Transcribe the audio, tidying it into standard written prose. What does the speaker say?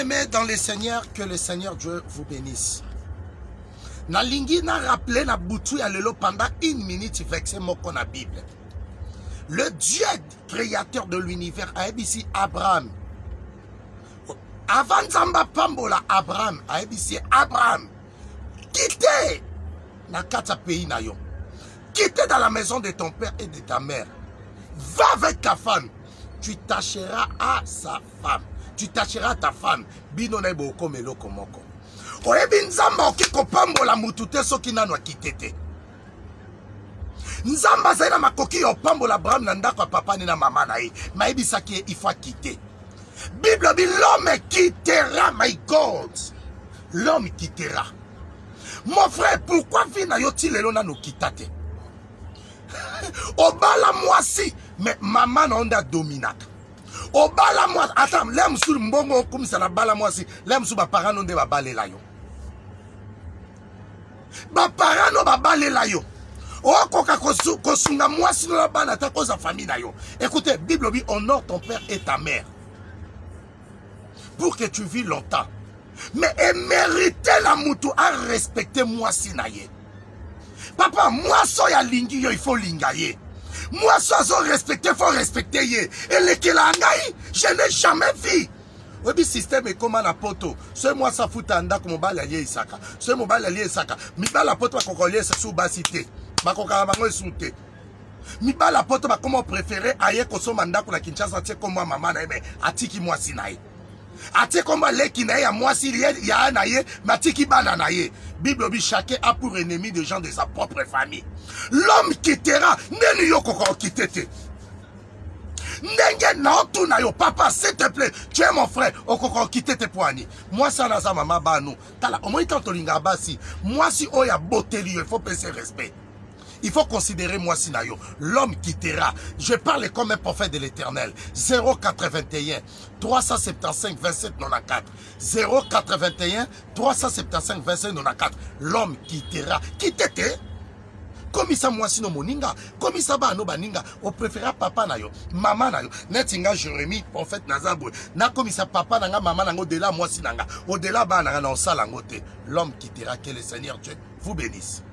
Bien-aimés dans le Seigneur, que le Seigneur Dieu vous bénisse. Nalingi na rappelé na boutou ya lelo pendant une minute vexé moko na Bible. Le Dieu créateur de l'univers a ici Abraham. Avant Zamba Pambola Abraham a ici Abraham. Quittez na kata pays na yo. Quittez dans la maison de ton père et de ta mère. Va avec ta femme. Tu tâcheras à sa femme. Tu tâcheras à ta femme. Bino na boko meloko moko. Oyebi nzamba okiko pambola mutute soki nano akitete. Nzamba zaina makoki yo pambola Abraham na ndako papa ni na mama na ye. Maïbi saki il faut quitter. Bible dit l'homme quittera, my God. L'homme quittera. Mon frère, pourquoi vina yo ti lelo na no kitate? Obala mwasi, mais maman na onda dominaka. Obala mwasi, attends, l'aime sous mbongo comme ça la bala mwasi, l'aime sous ba parents onde ba balela yo. Ba parents no ba balela yo. Okoka kosunga mwasi no la bana ta cause famille na yo. Écoutez, Bible dit honore ton père et ta mère. Pour que tu vis longtemps. Mais mériter la moutou à respecter moi sinaye. Papa, moi soya lingi yo, il faut lingaye. Moi soya respecter, il faut respecter ye. Et le kelangaï, je n'ai jamais vu. Oui, système est comme un poto. Ce moi ça fout anda comme mobile allié Isaka. Ce mobile allié Isaka. Mi ba la poto ko collier c'est sous basité. Ba ko ka bango souté. Mi ba la poto ba comment préférer aye ko so manda ko na Kinshasa tie comme moi maman na mais atiki moi sinaye. Ate komba leki na ye moi si ya na ye matiki bana na ye. Bible dit chacun a pour ennemi des gens de sa propre famille. L'homme quittera nenu yo koko kitete. Ndenge na otu na yo papa s'il te plaît tu es mon frère okoko kitete poani. Moi ça na sa maman banu. Tala au moins quand linga basi moi si oya boteli il faut penser respect. Il faut considérer moi sinayo. L'homme quittera. Je parle comme un prophète de l'Éternel. 081 375 27 94. 081 375 27 94. L'homme quittera. Quittete. Comme ça moi sino moninga. Comme ça ba no baninga. On préfère papa na yo, maman na yo. Netinga Jérémie prophète Nazabou. Na comme ça papa nanga maman nanga au-delà moi sinanga. Au-delà ba nanga na salangote. L'homme quittera. Que le Seigneur Dieu vous bénisse.